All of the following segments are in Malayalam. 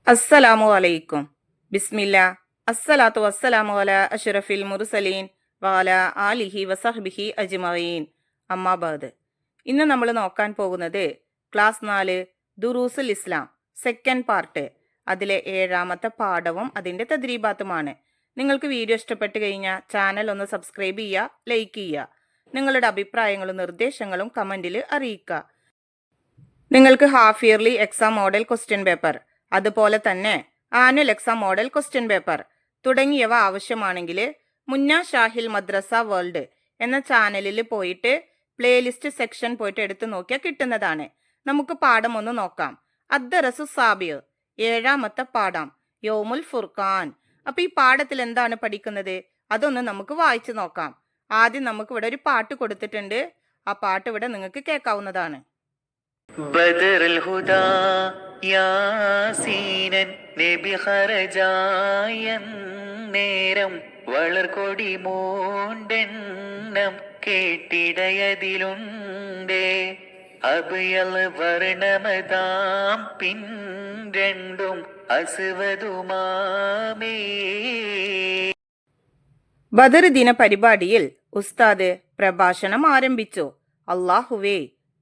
അസ്സലാമു അലൈക്കും. ബിസ്മില്ലാ. അസ്സലാത്തു വസ്സലാമു അലാ അഷ്റഫിൽ മുർസലീൻ വഅല ആലിഹി വസഹ്ബിഹി അജ്മഈൻ. അമ്മാബാദ്. ഇന്ന് നമ്മൾ നോക്കാൻ പോകുന്നത് ക്ലാസ് 4 ദുറൂസുൽ ഇസ്ലാം സെക്കൻഡ് പാർട്ട്. അതിലെ 7ാമത്തെ പാഠവും അതിൻ്റെ തദ്രീബാത്തുമാണ്. നിങ്ങൾക്ക് വീഡിയോ ഇഷ്ടപ്പെട്ട് കഴിഞ്ഞാൽ ചാനൽ ഒന്ന് സബ്സ്ക്രൈബ് ചെയ്യുക, ലൈക്ക് ചെയ്യുക. നിങ്ങളുടെ അഭിപ്രായങ്ങളും നിർദ്ദേശങ്ങളും കമൻറ്റിൽ അറിയിക്കുക. നിങ്ങൾക്ക് half yearly exam model question paper, അതുപോലെ തന്നെ annual exam model question paper തുടങ്ങിയവ ആവശ്യമാണെങ്കിൽ മുന്ന ഷാഹിൽ മദ്രസ വേൾഡ് എന്ന ചാനലിൽ പോയിട്ട് പ്ലേലിസ്റ്റ് സെക്ഷൻ പോയിട്ട് എടുത്തു നോക്കിയാൽ കിട്ടുന്നതാണ്. നമുക്ക് പാഠം ഒന്ന് നോക്കാം. അദ്ദറസു സാബിർ, 7ാമത്തെ പാഠം, യൗമുൽ ഫുർഖാൻ. അപ്പൊ ഈ പാഠത്തിൽ എന്താണ് പഠിക്കുന്നത് അതൊന്ന് നമുക്ക് വായിച്ചു നോക്കാം. ആദ്യം നമുക്ക് ഇവിടെ ഒരു പാട്ട് കൊടുത്തിട്ടുണ്ട്. ആ പാട്ട് ഇവിടെ നിങ്ങൾക്ക് കേൾക്കാവുന്നതാണ്. ബദറുൽ ഹുദാ യാസീനൻ നബി ഖറജായ നേരം വളർകൊടി മൂണ്ടെണ്ണം കേട്ടിടയതിലുണ്ടേ അബയൽ വർണ്ണമതാം പിൻ രണ്ടും അസ്വദുമാമേ. ബദർ ദിന പരിപാടിയിൽ ഉസ്താദ് പ്രഭാഷണം ആരംഭിച്ചു. അല്ലാഹുവേ,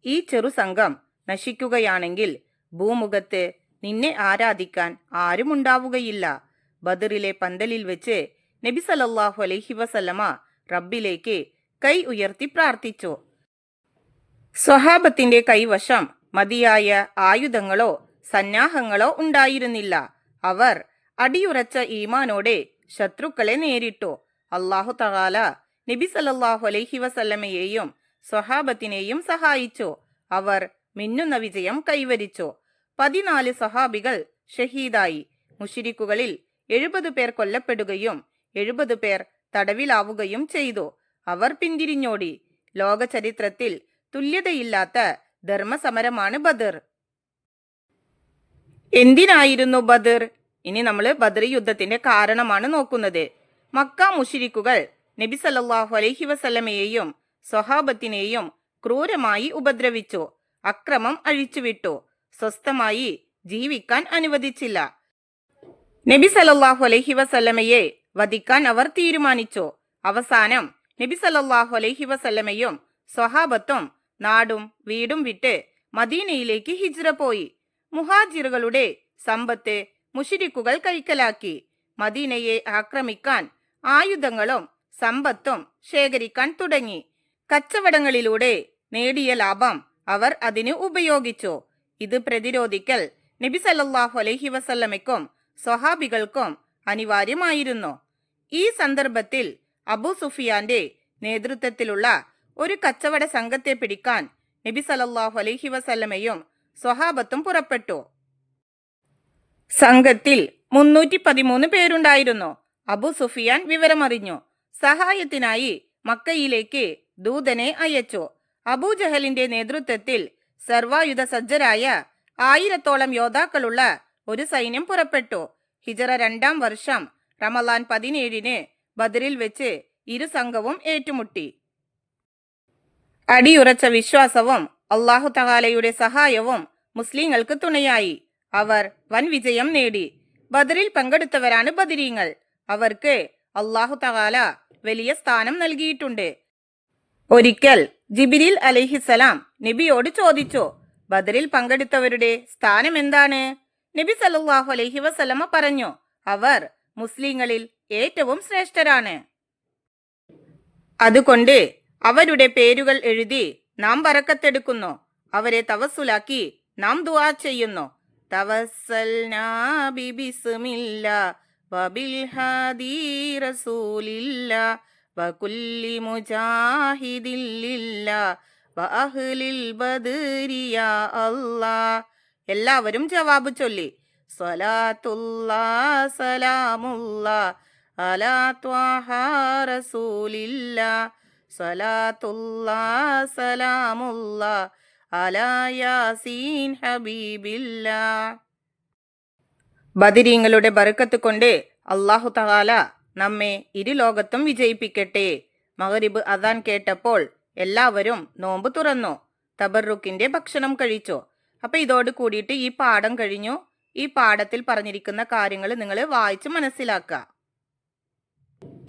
ഈ ചെറു സംഘം നശിക്കുകയാണെങ്കിൽ ഭൂമുഖത്ത് നിന്നെ ആരാധിക്കാൻ ആരുമുണ്ടാവുകയില്ല. ബദറിലെ പന്തലിൽ വെച്ച് നബി സല്ലല്ലാഹു അലൈഹി വസല്ലമ റബ്ബിലേക്ക് കൈ ഉയർത്തി പ്രാർത്ഥിച്ചു. സ്വഹാബത്തിന്റെ കൈവശം മതിയായ ആയുധങ്ങളോ സന്നാഹങ്ങളോ ഉണ്ടായിരുന്നില്ല. അവർ അടിയുറച്ച ഈമാനോടെ ശത്രുക്കളെ നേരിട്ടു. അല്ലാഹു തആല നബി സല്ലല്ലാഹു അലൈഹി വസല്ലമയെയും സ്വഹാബത്തിനെയും സഹായിച്ചു. അവർ മിന്നുന്ന വിജയം കൈവരിച്ചു. 14 സഹാബികൾ ഷഹീദായി. മുശ്രിക്കുകളിൽ 70 പേർ കൊല്ലപ്പെടുകയും 70 പേർ തടവിലാവുകയും ചെയ്തു. അവർ പിന്തിരിഞ്ഞോടി. ലോക ചരിത്രത്തിൽ തുല്യതയില്ലാത്ത ധർമ്മസമരമാണ് ബദർ. എന്തിനായിരുന്നു ബദർ? ഇനി നമ്മൾ ബദർ യുദ്ധത്തിന്റെ കാരണമാണ് നോക്കുന്നത്. മക്ക മുശ്രിക്കുകൾ നബി സല്ലല്ലാഹു അലൈഹി വസല്ലമയെയും സ്വഹാബത്തിനെയും ക്രൂരമായി ഉപദ്രവിച്ചു. അക്രമം അഴിച്ചുവിട്ടു. സ്വസ്ഥമായി ജീവിക്കാൻ അനുവദിച്ചില്ല. നബി സല്ലല്ലാഹു അലൈഹി വസല്ലമയെ വധിക്കാൻ അവർ തീരുമാനിച്ചു. അവസാനം നബി സല്ലല്ലാഹു അലൈഹി വസല്ലമയും സ്വഹാബത്തും നാടും വീടും വിട്ട് മദീനയിലേക്ക് ഹിജ്റ പോയി. മുഹാജിറുകളുടെ സമ്പത്ത് മുശ്രിക്കുകൾ കൈക്കലാക്കി. മദീനയെ ആക്രമിക്കാൻ ആയുധങ്ങളും സമ്പത്തും ശേഖരിക്കാൻ തുടങ്ങി. കച്ചവടങ്ങളിലൂടെ നേടിയ ലാഭം അവർ അതിന് ഉപയോഗിച്ചു. ഇത് പ്രതിരോധിക്കൽ നബി സല്ലല്ലാഹു അലൈഹി വസല്ലമയ്ക്കും സ്വഹാബികൾക്കും അനിവാര്യമായിരുന്നു. ഈ സന്ദർഭത്തിൽ അബൂ സുഫിയാന്റെ നേതൃത്വത്തിലുള്ള ഒരു കച്ചവട സംഘത്തെ പിടിക്കാൻ നബി സല്ലല്ലാഹു അലൈഹി വസല്ലമയും സ്വഹാബത്തും പുറപ്പെട്ടു. സംഘത്തിൽ 313 പേരുണ്ടായിരുന്നു. അബൂ സുഫിയാൻ വിവരമറിഞ്ഞു. സഹായത്തിനായി മക്കയിലേക്ക് ദൂതനെ അയച്ചു. അബൂജഹലിന്റെ നേതൃത്വത്തിൽ സർവായുധ സജ്ജരായ 1000ഓളം യോദ്ധാക്കളുള്ള ഒരു സൈന്യം പുറപ്പെട്ടു. ഹിജറ 2ാം വർഷം റമളാൻ 17-ന് ബദറിൽ വെച്ച് ഇരു സംഘവും ഏറ്റുമുട്ടി. അടിയുറച്ച വിശ്വാസവും അല്ലാഹു തആലയുടെ സഹായവും മുസ്ലിങ്ങൾക്ക് തുണയായി. അവർ വൻ വിജയം നേടി. ബദറിൽ പങ്കെടുത്തവരാണ് ബദരീങ്ങൾ. അവർക്ക് അല്ലാഹു തആല വലിയ സ്ഥാനം നൽകിയിട്ടുണ്ട്. ഒരിക്കൽ ജിബ്രീൽ അലൈഹിസ്സലാം നബിയോട് ചോദിച്ചു, ബദറിൽ പങ്കെടുത്തവരുടെ സ്ഥാനം എന്താണ്? നബി സല്ലല്ലാഹു അലൈഹി വസല്ലമ പറഞ്ഞു, അവർ മുസ്ലിങ്ങളിൽ ഏറ്റവും ശ്രേഷ്ഠരാണ്. അതുകൊണ്ട് അവരുടെ പേരുകൾ എഴുതി നാം ബറക്കത്തെടുക്കുന്നു. അവരെ തവസ്സുലാക്കി നാം ദുആ ചെയ്യുന്നു. തവസ്സൽനാ ബിബിസ്മില്ലാ വബിൽ ഹാദി റസൂലില്ലാ വകുല്ലി മുജാഹിദിൻ ലില്ലാ വഅഹ്ലിൽ ബദ്രി യാ അല്ലാഹ്. എല്ലാവരും ജവാബ് ചൊല്ലി. സ്വലാത്തുല്ലാഹ് സലാമുല്ലാഹ് അലാ ത്വാഹ റസൂലില്ലാ സ്വലാത്തുല്ലാഹ് സലാമുല്ലാഹ് അലാ യാസീൻ ഹബീബില്ലാ. ബദരീങ്ങളുടെ ബർക്കത്ത് കൊണ്ട് അല്ലാഹു തആല നമ്മെ ഇരുലോകത്തും വിജയിപ്പിക്കട്ടെ. മഗ്രിബ് അദാൻ കേട്ടപ്പോൾ എല്ലാവരും നോമ്പ് തുറന്നു. തബറുക്കിന്റെ ഭക്ഷണം കഴിച്ചു. അപ്പൊ ഇതോട് കൂടിയിട്ട് ഈ പാഠം കഴിഞ്ഞു. ഈ പാഠത്തിൽ പറഞ്ഞിരിക്കുന്ന കാര്യങ്ങൾ നിങ്ങൾ വായിച്ച് മനസ്സിലാക്കുക.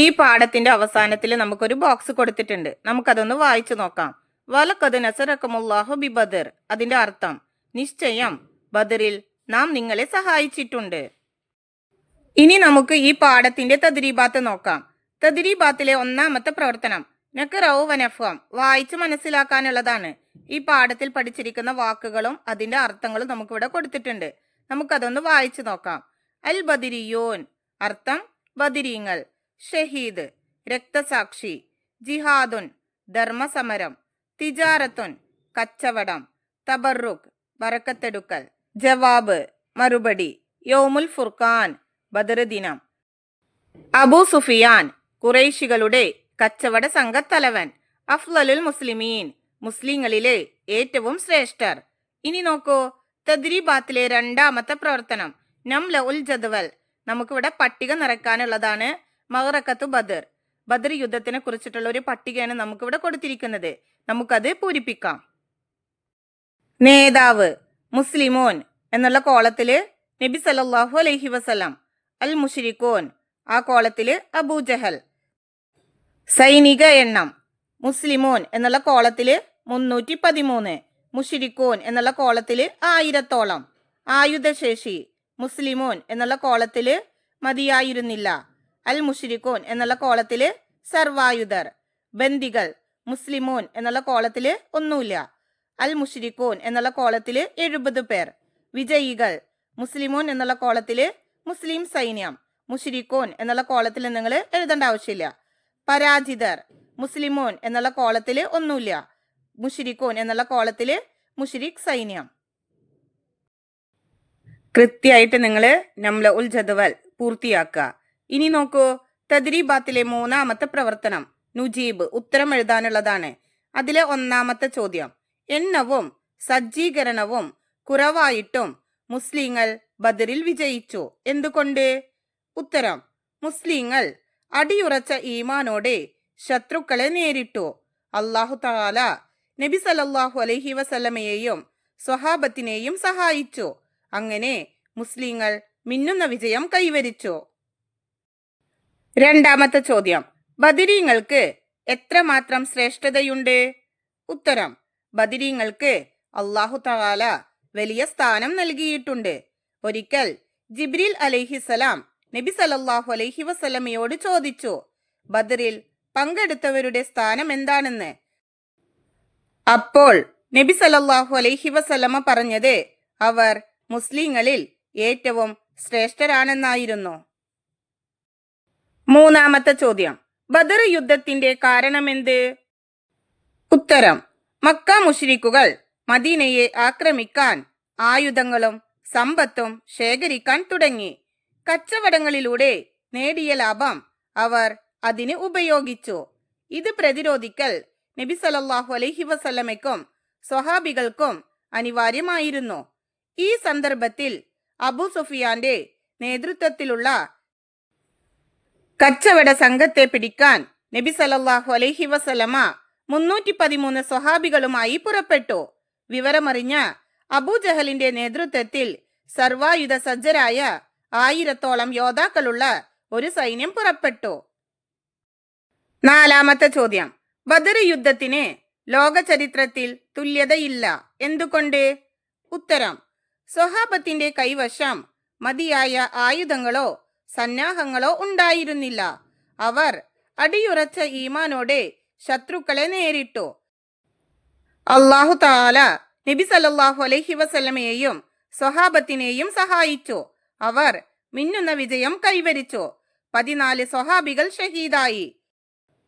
ഈ പാഠത്തിന്റെ അവസാനത്തിൽ നമുക്കൊരു ബോക്സ് കൊടുത്തിട്ടുണ്ട്. നമുക്കതൊന്ന് വായിച്ചു നോക്കാം. വലഖദ് നസറക്കുമുല്ലാഹു ബി ബദർ. അതിന്റെ അർത്ഥം നിശ്ചയം ബദറിൽ നാം നിങ്ങളെ സഹായിച്ചിട്ടുണ്ട്. ഇനി നമുക്ക് ഈ പാഠത്തിന്റെ തദ്രീബാത്ത് നോക്കാം. തദ്രീബാത്തിലെ ഒന്നാമത്തെ പ്രവർത്തനം നഖ്റഉ വനഫ്ഹം, വായിച്ച് മനസ്സിലാക്കാനുള്ളതാണ്. ഈ പാഠത്തിൽ പഠിച്ചിരിക്കുന്ന വാക്കുകളും അതിന്റെ അർത്ഥങ്ങളും നമുക്കിവിടെ കൊടുത്തിട്ടുണ്ട്. നമുക്കതൊന്ന് വായിച്ചു നോക്കാം. അൽ ബദിരിയൂൻ, അർത്ഥം ബദിരീങ്ങൾ. ഷഹീദ്, രക്തസാക്ഷി. ജിഹാദുൻ, ധർമ്മസമരം. തിജാറത്തുൻ, കച്ചവടം. തബറുക്, ബറക്കത്തെടുക്കൽ. ജവാബ്, മറുപടി. യൗമുൽ ഫുർഖാൻ, ബദർ ദിനം. അബൂ സുഫിയാൻ, ഖുറൈശികളുടെ കച്ചവട സംഘത്തലവൻ. അഫ്ളലുൽ മുസ്ലിമീൻ, മുസ്ലിങ്ങളിലെ ഏറ്റവും ശ്രേഷ്ഠർ. ഇനി നോക്കൂ, തദ്രീബാത്തിലെ രണ്ടാമത്തെ പ്രവർത്തനം നംല ഉൽ ജദ്വൽ. നമുക്കിവിടെ പട്ടിക നിറയ്ക്കാനുള്ളതാണ്. മഅറക്കത്തു ബദർ, ബദർ യുദ്ധത്തിനെ കുറിച്ചിട്ടുള്ള ഒരു പട്ടികയാണ് നമുക്കിവിടെ കൊടുത്തിരിക്കുന്നത്. നമുക്കത് പൂരിപ്പിക്കാം. നേതാവ് മുസ്ലിമോൻ എന്നുള്ള കോളത്തില് നബി സല്ലല്ലാഹു അലൈഹി വസല്ലം. അൽ മുശ്രിക്കോൻ, ആ കോളത്തില് അബൂജഹൽ. സൈനിക എണ്ണം മുസ്ലിമോൻ എന്നുള്ള കോളത്തില് 313, മുശ്രിക്കോൻ എന്നുള്ള കോളത്തില് 1000-ഓളം. ആയുധശേഷി മുസ്ലിമോൻ എന്നുള്ള കോളത്തില് മതിയായിരുന്നില്ല. അൽ മുശ്രിക്കോൻ എന്നുള്ള കോളത്തില് സർവായുധർ. ബന്ദികൾ മുസ്ലിമോൻ എന്നുള്ള കോളത്തില് ഒന്നുമില്ല. അൽ മുശ്രിക്കോൻ എന്നുള്ള കോളത്തില് 70 പേർ. വിജയികൾ മുസ്ലിമോൻ എന്നുള്ള കോളത്തില് മുസ്ലിം സൈന്യം. മുശ്രിക്കോൻ എന്നുള്ള കോളത്തിൽ നിങ്ങൾ എഴുതേണ്ട ആവശ്യമില്ല. പരാജിതർ മുസ്ലിമോൻ എന്നുള്ള കോളത്തില് ഒന്നുമില്ല. മുശ്രിക്കോൻ എന്നുള്ള കോളത്തില് മുശ്രിക് സൈന്യം. കൃത്യമായിട്ട് നിങ്ങൾ നംല ഉൽ ജദ്വൽ പൂർത്തിയാക്കുക. ഇനി നോക്കൂ, തദ്രീബാത്തിലെ മൂന്നാമത്തെ പ്രവർത്തനം നുജീബ്, ഉത്തരം എഴുതാനുള്ളതാണ്. അതിലെ ഒന്നാമത്തെ ചോദ്യം എണ്ണവും സജ്ജീകരണവും കുറവായിട്ടും മുസ്ലിങ്ങൾ ബദറിൽ വിജയിച്ചു. എന്തുകൊണ്ട്? ഉത്തരം മുസ്ലിങ്ങൾ അടിയുറച്ച ഈമാനോടെ ശത്രുക്കളെ നേരിട്ടു. അല്ലാഹു തആല നബി സല്ലല്ലാഹു അലൈഹി വസല്ലമയെയും സ്വഹാബത്തിനെയും സഹായിച്ചു. അങ്ങനെ മുസ്ലിങ്ങൾ മിന്നുന്ന വിജയം കൈവരിച്ചു. രണ്ടാമത്തെ ചോദ്യം ബദരീങ്ങൾക്ക് എത്രമാത്രം ശ്രേഷ്ഠതയുണ്ട്? ഉത്തരം ബദരീങ്ങൾക്ക് അല്ലാഹു തആല വലിയ സ്ഥാനം നൽകിയിട്ടുണ്ട്. ഒരിക്കൽ ജിബ്രീൽ അലൈഹിസലാം നബി സല്ലല്ലാഹു അലൈഹി വസല്ലമയോട് ചോദിച്ചു, ബദറിൽ പങ്കെടുത്തവരുടെ സ്ഥാനം എന്താണെന്ന്. അപ്പോൾ നബി സല്ലല്ലാഹു അലൈഹി വസല്ലമ പറഞ്ഞത് അവർ മുസ്ലിങ്ങളിൽ ഏറ്റവും ശ്രേഷ്ഠരാണെന്നായിരുന്നു. മൂന്നാമത്തെ ചോദ്യം ബദർ യുദ്ധത്തിന്റെ കാരണമെന്ത്? ഉത്തരം മക്ക മുശ്രിക്കുകൾ മദീനയെ ആക്രമിക്കാൻ ആയുധങ്ങളും സമ്പത്തും ശേഖരിക്കാൻ തുടങ്ങി. കച്ചവടങ്ങളിലൂടെ നേടിയ ലാഭം അവർ അതിന് ഉപയോഗിച്ചു. ഇത് പ്രതിരോധിക്കൽ നബി സല്ലല്ലാഹു അലൈഹി വസല്ലമയ്ക്കും സ്വഹാബികൾക്കും അനിവാര്യമായിരുന്നു. ഈ സന്ദർഭത്തിൽ അബൂ സുഫിയാന്റെ നേതൃത്വത്തിലുള്ള കച്ചവട സംഘത്തെ പിടിക്കാൻ നബി സല്ലല്ലാഹു അലൈഹി വസല്ലമ 313 സ്വഹാബികളുമായി പുറപ്പെട്ടു. വിവരമറിഞ്ഞ അബൂജഹലിന്റെ നേതൃത്വത്തിൽ സർവായുധ സജ്ജരായ 1000-ഓളം യോദ്ധാക്കളുള്ള ഒരു സൈന്യം പുറപ്പെട്ടു. നാലാമത്തെ ചോദ്യം ബദർ യുദ്ധത്തിന് ലോക ചരിത്രത്തിൽ തുല്യതയില്ല. എന്തുകൊണ്ട്? ഉത്തരം സ്വഹാബത്തിന്റെ കൈവശം മതിയായ ആയുധങ്ങളോ സന്നാഹങ്ങളോ ഉണ്ടായിരുന്നില്ല. അവർ അടിയുറച്ച ഈമാനോടെ ശത്രുക്കളെ നേരിട്ടു. അല്ലാഹു തആല നബി സല്ലല്ലാഹു അലൈഹി വസല്ലമയെയും സ്വഹാബത്തിനെയും സഹായിച്ചു. അവർ മിന്നുന്ന വിജയം കൈവരിച്ചു. 14 സ്വഹാബികൾ ഷഹീദായി.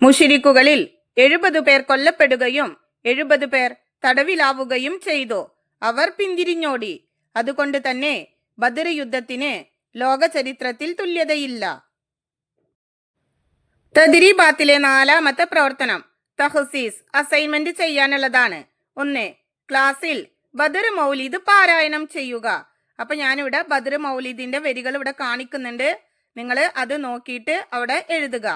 മുശ്രിക്കുകളിൽ 70 പേർ കൊല്ലപ്പെടുകയും 70 പേർ തടവിലാവുകയും ചെയ്തു. അവർ പിന്തിരിഞ്ഞോടി. അതുകൊണ്ട് തന്നെ ബദർ യുദ്ധത്തിന് ലോക ചരിത്രത്തിൽ തുല്യതയില്ല. തദ്രീബാത്തിലെ നാലാമത്തെ പ്രവർത്തനം തഹ്സീസ്, അസൈൻമെന്റ് ചെയ്യാനുള്ളതാണ്. 1. ക്ലാസ്സിൽ ബദർ മൗലിദ് പാരായണം ചെയ്യുക. അപ്പൊ ഞാനിവിടെ ബദർ മൗലിദിന്റെ വരികൾ ഇവിടെ കാണിക്കുന്നുണ്ട്. നിങ്ങൾ അത് നോക്കിയിട്ട് അവിടെ എഴുതുക.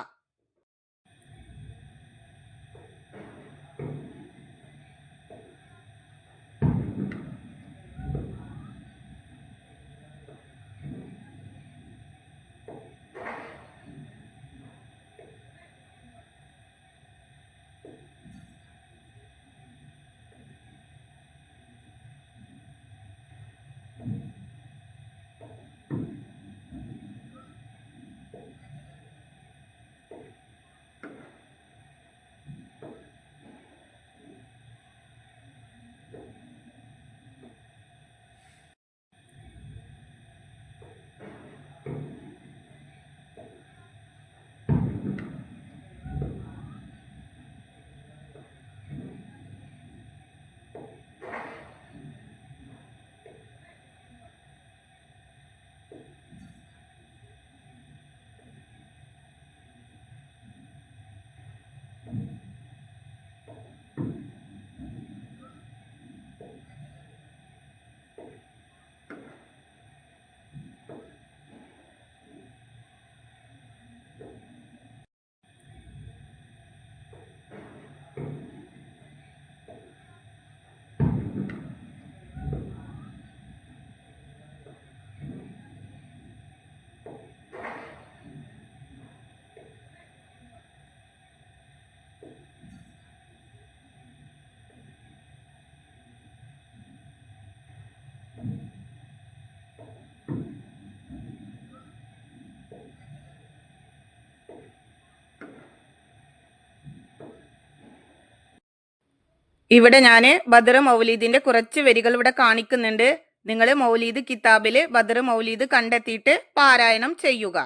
ഇവിടെ ഞാൻ ബദർ മൗലീദിന്റെ കുറച്ച് വരികൾ ഇവിടെ കാണിക്കുന്നുണ്ട്. നിങ്ങൾ മൗലീദ് കിതാബില് ബദർ മൗലീദ് കണ്ടെത്തിയിട്ട് പാരായണം ചെയ്യുക.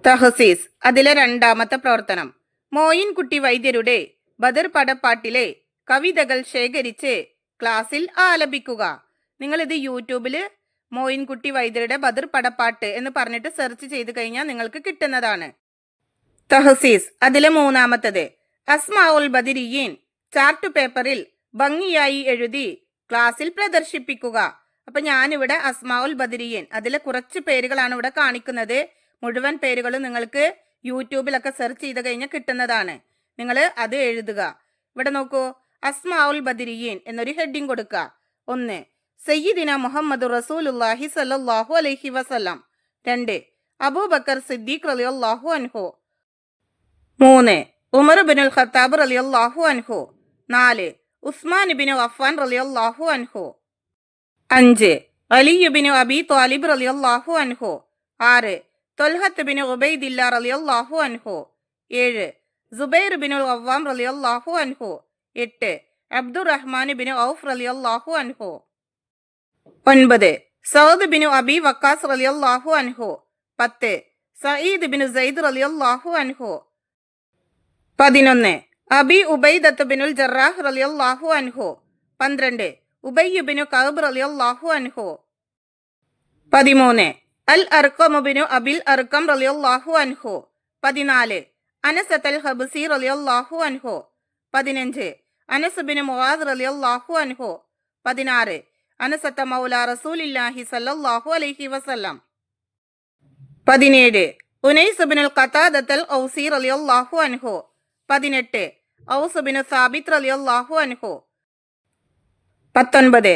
തഹസീസ് അതിലെ രണ്ടാമത്തെ പ്രവർത്തനം. മോയിൻകുട്ടി വൈദ്യരുടെ ബദർ പടപ്പാട്ടിലെ കവിതകൾ ശേഖരിച്ച് ക്ലാസ്സിൽ ആലപിക്കുക. നിങ്ങളിത് യൂട്യൂബിൽ മോയിൻകുട്ടി വൈദ്യരുടെ ബദർ പടപ്പാട്ട് എന്ന് പറഞ്ഞിട്ട് സെർച്ച് ചെയ്ത് കഴിഞ്ഞാൽ നിങ്ങൾക്ക് കിട്ടുന്നതാണ്. തഹസീസ് അതിലെ മൂന്നാമത്തത്. അസ്മാഉൽ ബദരിയീൻ ചാർട്ട് പേപ്പറിൽ ഭംഗിയായി എഴുതി ക്ലാസ്സിൽ പ്രദർശിപ്പിക്കുക. അപ്പൊ ഞാനിവിടെ അസ്മാഉൽ ബദരിയീൻ അതിലെ കുറച്ച് പേരുകളാണ് ഇവിടെ കാണിക്കുന്നത്. മുഴുവൻ പേരുകളും നിങ്ങൾക്ക് യൂട്യൂബിലൊക്കെ സെർച്ച് ചെയ്ത് കഴിഞ്ഞാൽ കിട്ടുന്നതാണ്. നിങ്ങൾ അത് എഴുതുക. ഇവിടെ നോക്കൂ, അസ്മാഉൽ ബദരിയീൻ എന്നൊരു ഹെഡിങ് കൊടുക്കുക. 1. സയ്യിദിന മുഹമ്മദ് റസൂലുള്ളാഹി സ്വല്ലല്ലാഹു അലൈഹി വസല്ലം. 2. അബൂബക്കർ സിദ്ദീഖ് റളിയല്ലാഹു അൻഹു. 3. ഉമർ ഇബ്നുൽ ഖത്താബ് റളിയല്ലാഹു അൻഹു. 4. ഉസ്മാൻ ഇബ്നു അഫ്ഫാൻ റളിയല്ലാഹു അൻഹു. 5. അലി ഇബ്നു അബി ത്വാലിബ് റളിയല്ലാഹു അൻഹു. 6. ത്വൽഹത്ത് ഇബ്നു ഉബൈദില്ല റളിയല്ലാഹു അൻഹു. 7. സുബൈർ ഇബ്നുൽ അവ്വാം റളിയല്ലാഹു അൻഹു. 8. അബ്ദുറഹ്മാൻ ഇബ്നു ഔഫ് റളിയല്ലാഹു അൻഹു. 9. സഅദ് ഇബ്നു അബി വക്കാസ് റളിയല്ലാഹു അൻഹു. 10. സഈദ് ഇബ്നു സൈദ് റളിയല്ലാഹു അൻഹു. 11. അബി ഉബൈദത്ത് ബിനുൽ ജറാഹ് റളിയല്ലാഹു അൻഹു. 12. ഉബയ്യ് ഇബ്നു കഅബ് റളിയല്ലാഹു അൻഹു. 13. അൽ അർഖം ഇബ്നു അബിൽ അർഖം റളിയല്ലാഹു അൻഹു. 14. അനസ് അൽ ഹബ്സി റളിയല്ലാഹു അൻഹു. 15. അനസ് ഇബ്നു മുആദ് റളിയല്ലാഹു അൻഹു. 16. അനസ് മൗല റസൂലില്ലാഹി സ്വല്ലല്ലാഹു അലൈഹി വസല്ലം. 17. ഉനൈസ് ഇബ്നുൽ ഖതാദത്തുൽ ഔസി റളിയല്ലാഹു അൻഹു. 18. ഔസ് ഇബ്നു സാബിത്ത് റളിയല്ലാഹു അൻഹു. 19.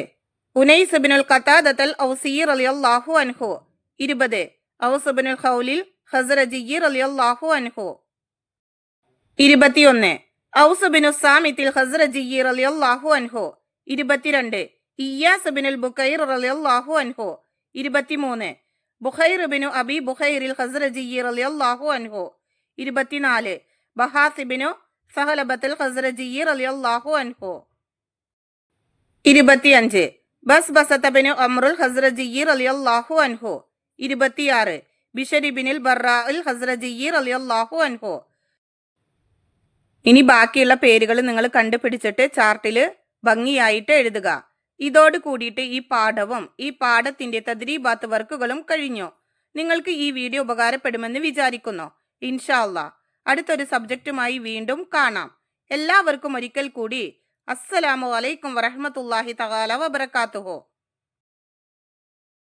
ഉനൈസ് ഇബ്നുൽ ഖതാദത്തുൽ ഔസി റളിയല്ലാഹു അൻഹു. 20. ഔസ് ഇബ്നുൽ ഖൗലിൽ ഖസ്റജി റളിയല്ലാഹു അൻഹു. 21. ഔസ് ഇബ്നു സാമിത്തിൽ ഖസ്റജി റളിയല്ലാഹു അൻഹു. 22. ഇയ്യാസ് ഇബ്നുൽ ബുഖൈർ റളിയല്ലാഹു അൻഹു. 23. ബുഖൈർ ഇബ്നു അബി ബുഖൈറിൽ ഖസ്റജി റളിയല്ലാഹു അൻഹു. 24. ബഹാസ് ഇബ്നു സഹലബത്തുൽ ഖസ്റജി റളിയല്ലാഹു അൻഹു. 25. ബസ്ബസത്ത് ഇബ്നു അംറുൽ ഖസ്റജി റളിയല്ലാഹു അൻഹു. 26. ബിശർ ഇബ്നുൽ ബറാഉൽ ഖസ്റജി റളിയല്ലാഹു അൻഹു. ഇനി ബാക്കിയുള്ള പേരുകൾ നിങ്ങൾ കണ്ടുപിടിച്ചിട്ട് ചാർട്ടിൽ ഭംഗിയായിട്ട് എഴുതുക. ഇതോട് കൂടിയിട്ട് ഈ പാഠവും ഈ പാഠത്തിന്റെ തദ്രീബാത്ത് വർക്കുകളും കഴിഞ്ഞു. നിങ്ങൾക്ക് ഈ വീഡിയോ ഉപകാരപ്പെടുമെന്ന് വിചാരിക്കുന്നു. ഇൻഷാ അല്ലാഹ് അടുത്തൊരു സബ്ജക്റ്റുമായി വീണ്ടും കാണാം. എല്ലാവർക്കും ഒരിക്കൽ കൂടി അസ്സലാമു അലൈക്കും വറഹ്മത്തുള്ളാഹി തആല വബറകാതുഹു.